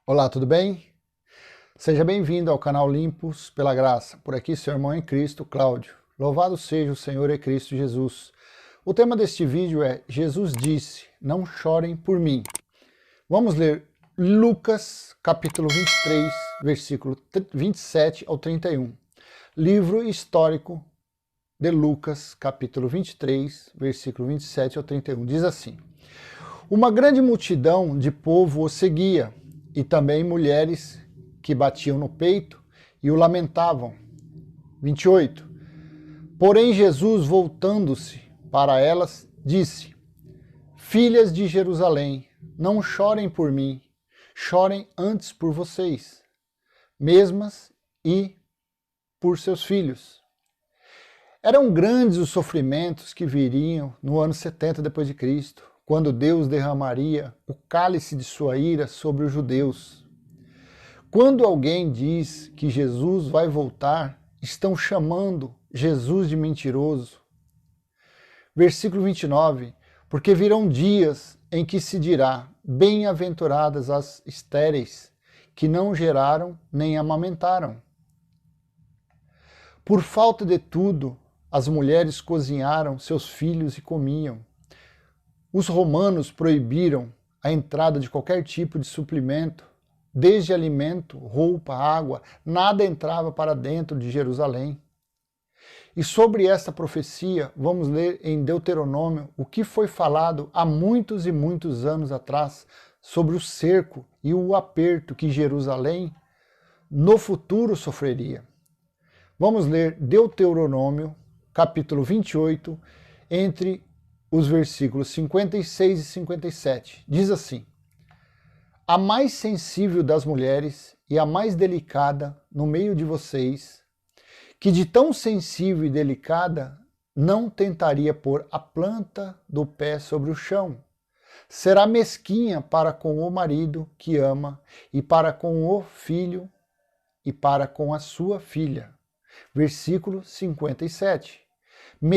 Olá, tudo bem? Seja bem-vindo ao canal Limpos pela Graça. Por aqui, seu irmão em Cristo, Cláudio. Louvado seja o Senhor e Cristo Jesus. O tema deste vídeo é Jesus disse, não chorem por mim. Vamos ler Lucas, capítulo 23, versículo 27 ao 31. Livro histórico de Lucas, capítulo 23, versículo 27 ao 31. Diz assim: Uma grande multidão de povo o seguia, e também mulheres que batiam no peito e o lamentavam. 28. Porém Jesus, voltando-se para elas, disse: Filhas de Jerusalém, não chorem por mim, chorem antes por vocês, mesmas e por seus filhos. Eram grandes os sofrimentos que viriam no ano 70 depois de Cristo, quando Deus derramaria o cálice de sua ira sobre os judeus. Quando alguém diz que Jesus vai voltar, estão chamando Jesus de mentiroso. Versículo 29, porque virão dias em que se dirá, bem-aventuradas as estéreis, que não geraram nem amamentaram. Por falta de tudo, as mulheres cozinharam seus filhos e comiam. Os romanos proibiram a entrada de qualquer tipo de suplemento, desde alimento, roupa, água, nada entrava para dentro de Jerusalém. E sobre esta profecia, vamos ler em Deuteronômio o que foi falado há muitos e muitos anos atrás sobre o cerco e o aperto que Jerusalém no futuro sofreria. Vamos ler Deuteronômio, capítulo 28, entre os versículos 56 e 57. Diz assim: A mais sensível das mulheres e a mais delicada no meio de vocês, que de tão sensível e delicada não tentaria pôr a planta do pé sobre o chão, será mesquinha para com o marido que ama e para com o filho e para com a sua filha. Versículo 57.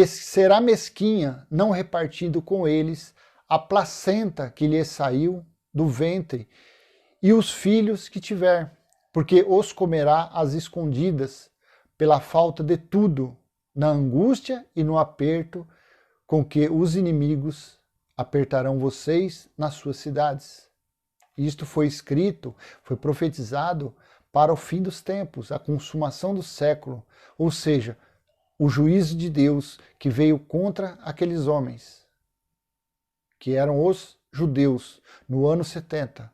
Será mesquinha, não repartindo com eles a placenta que lhe saiu do ventre e os filhos que tiver, porque os comerá às escondidas, pela falta de tudo, na angústia e no aperto com que os inimigos apertarão vocês nas suas cidades. Isto foi escrito, foi profetizado para o fim dos tempos, a consumação do século, ou seja, o juízo de Deus que veio contra aqueles homens, que eram os judeus, no ano 70.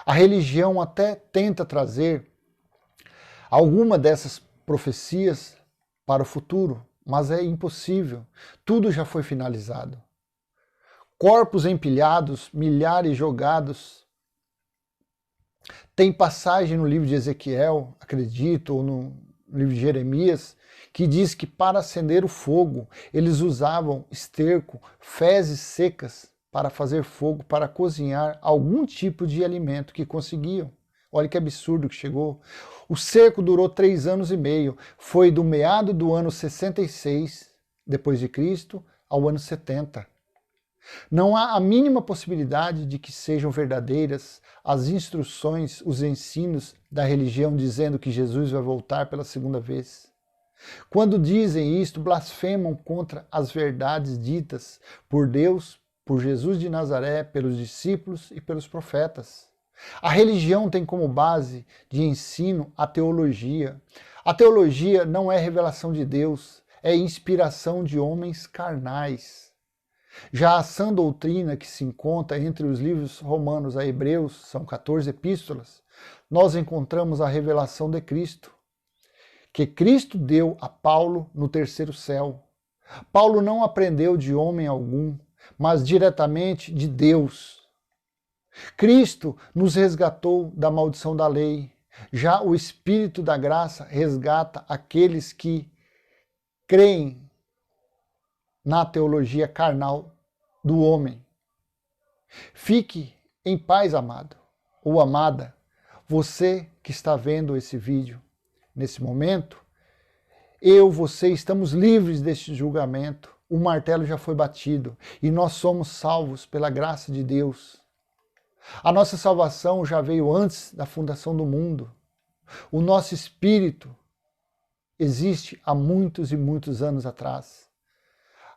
A religião até tenta trazer alguma dessas profecias para o futuro, mas é impossível. Tudo já foi finalizado. Corpos empilhados, milhares jogados. Tem passagem no livro de Ezequiel, acredito, ou no livro de Jeremias, que diz que para acender o fogo, eles usavam esterco, fezes secas para fazer fogo, para cozinhar algum tipo de alimento que conseguiam. Olha que absurdo que chegou. O cerco durou 3 anos e meio. Foi do meado do ano 66, depois de Cristo, ao ano 70. Não há a mínima possibilidade de que sejam verdadeiras as instruções, os ensinos da religião dizendo que Jesus vai voltar pela segunda vez. Quando dizem isto, blasfemam contra as verdades ditas por Deus, por Jesus de Nazaré, pelos discípulos e pelos profetas. A religião tem como base de ensino a teologia. A teologia não é revelação de Deus, é inspiração de homens carnais. Já a sã doutrina que se encontra entre os livros romanos a Hebreus, são 14 epístolas, nós encontramos a revelação de Cristo, que Cristo deu a Paulo no terceiro céu. Paulo não aprendeu de homem algum, mas diretamente de Deus. Cristo nos resgatou da maldição da lei. Já o Espírito da graça resgata aqueles que creem na teologia carnal do homem. Fique em paz, amado ou amada, você que está vendo esse vídeo nesse momento. Você estamos livres deste julgamento. O martelo já foi batido e nós somos salvos pela graça de Deus. A nossa salvação já veio antes da fundação do mundo. O nosso espírito existe há muitos e muitos anos atrás.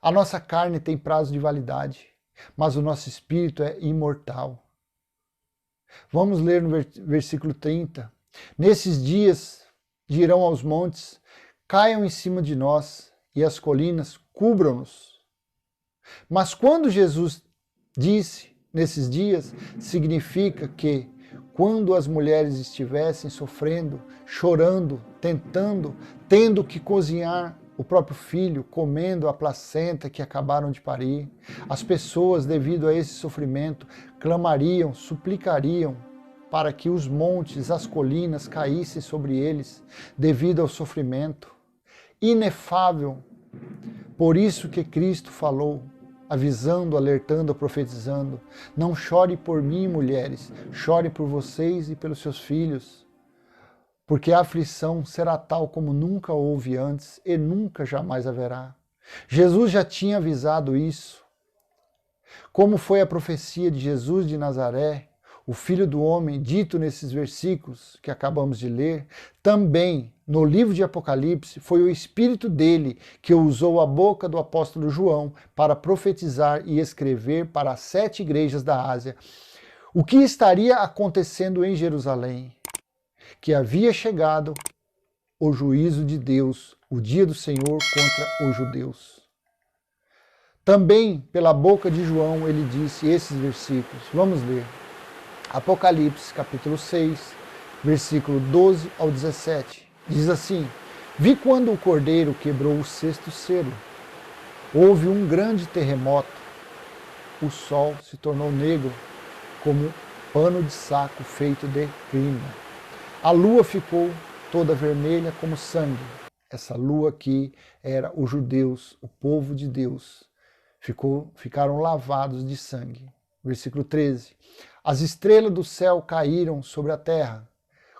A nossa carne tem prazo de validade, mas o nosso espírito é imortal. Vamos ler no versículo 30. Nesses dias dirão aos montes, caiam em cima de nós, e as colinas cubram-nos. Mas quando Jesus disse, nesses dias, significa que quando as mulheres estivessem sofrendo, chorando, tendo que cozinhar o próprio filho, comendo a placenta que acabaram de parir, as pessoas, devido a esse sofrimento, clamariam, suplicariam para que os montes, as colinas caíssem sobre eles, devido ao sofrimento inefável. Por isso que Cristo falou, avisando, alertando, profetizando, não chore por mim, mulheres, chore por vocês e pelos seus filhos, porque a aflição será tal como nunca houve antes e nunca jamais haverá. Jesus já tinha avisado isso. Como foi a profecia de Jesus de Nazaré, o Filho do Homem, dito nesses versículos que acabamos de ler, também no livro de Apocalipse foi o Espírito dele que usou a boca do apóstolo João para profetizar e escrever para as 7 igrejas da Ásia o que estaria acontecendo em Jerusalém, que havia chegado o juízo de Deus, o dia do Senhor contra os judeus. Também pela boca de João ele disse esses versículos. Vamos ler. Apocalipse, capítulo 6, versículo 12 ao 17. Diz assim, vi quando o cordeiro quebrou o 6º selo. Houve um grande terremoto. O sol se tornou negro como pano de saco feito de crina. A lua ficou toda vermelha como sangue. Essa lua aqui era os judeus, o povo de Deus. Ficaram lavados de sangue. Versículo 13. As estrelas do céu caíram sobre a terra,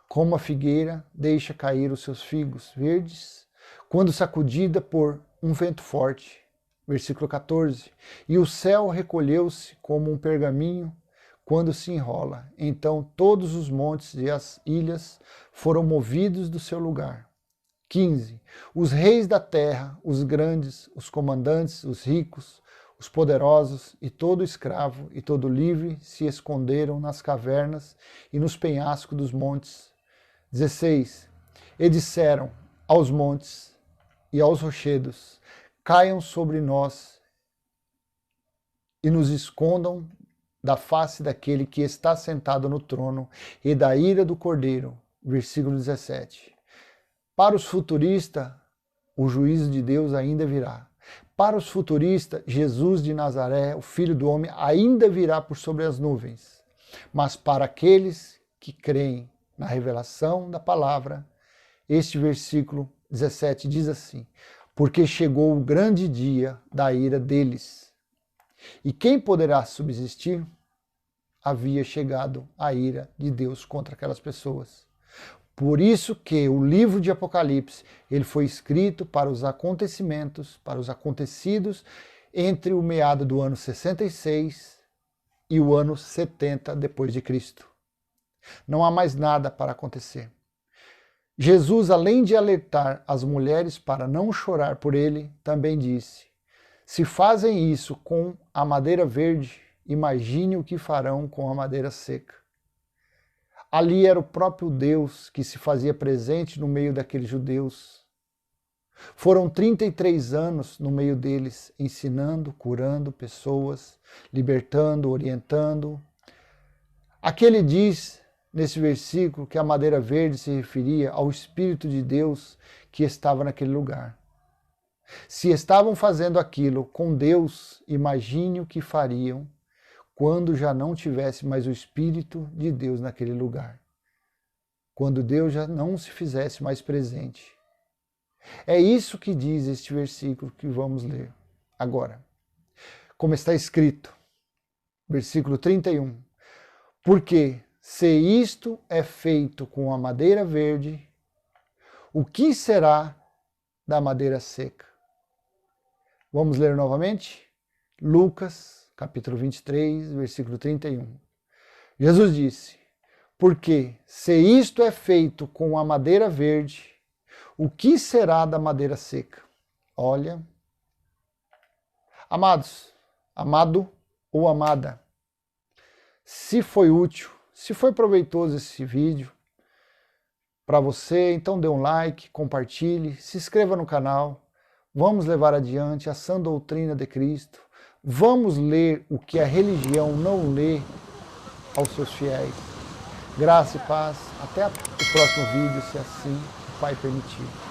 como a figueira deixa cair os seus figos verdes, quando sacudida por um vento forte. Versículo 14. E o céu recolheu-se como um pergaminho quando se enrola. Então todos os montes e as ilhas foram movidos do seu lugar. 15. Os reis da terra, os grandes, os comandantes, os ricos, os poderosos e todo escravo e todo livre se esconderam nas cavernas e nos penhascos dos montes. 16. E disseram aos montes e aos rochedos, caiam sobre nós e nos escondam da face daquele que está sentado no trono e da ira do Cordeiro. Versículo 17. Para os futuristas, o juízo de Deus ainda virá. Para os futuristas, Jesus de Nazaré, o Filho do Homem, ainda virá por sobre as nuvens. Mas para aqueles que creem na revelação da palavra, este versículo 17 diz assim, porque chegou o grande dia da ira deles. E quem poderá subsistir? Havia chegado a ira de Deus contra aquelas pessoas. Por isso que o livro de Apocalipse ele foi escrito para os acontecimentos, para os acontecidos entre o meado do ano 66 e o ano 70 depois de Cristo. Não há mais nada para acontecer. Jesus, além de alertar as mulheres para não chorar por ele, também disse, se fazem isso com a madeira verde, imagine o que farão com a madeira seca. Ali era o próprio Deus que se fazia presente no meio daqueles judeus. Foram 33 anos no meio deles, ensinando, curando pessoas, libertando, orientando. Aqui ele diz, nesse versículo, que a madeira verde se referia ao Espírito de Deus que estava naquele lugar. Se estavam fazendo aquilo com Deus, imagine o que fariam quando já não tivesse mais o Espírito de Deus naquele lugar. Quando Deus já não se fizesse mais presente. É isso que diz este versículo que vamos ler agora. Como está escrito, versículo 31. Porque se isto é feito com a madeira verde, o que será da madeira seca? Vamos ler novamente? Lucas, capítulo 23, versículo 31. Jesus disse, porque se isto é feito com a madeira verde, o que será da madeira seca? Olha, amados, amado ou amada, se foi útil, se foi proveitoso esse vídeo para você, então dê um like, compartilhe, se inscreva no canal. Vamos levar adiante a sã doutrina de Cristo. Vamos ler o que a religião não lê aos seus fiéis. Graça e paz. Até o próximo vídeo, se assim o Pai permitir.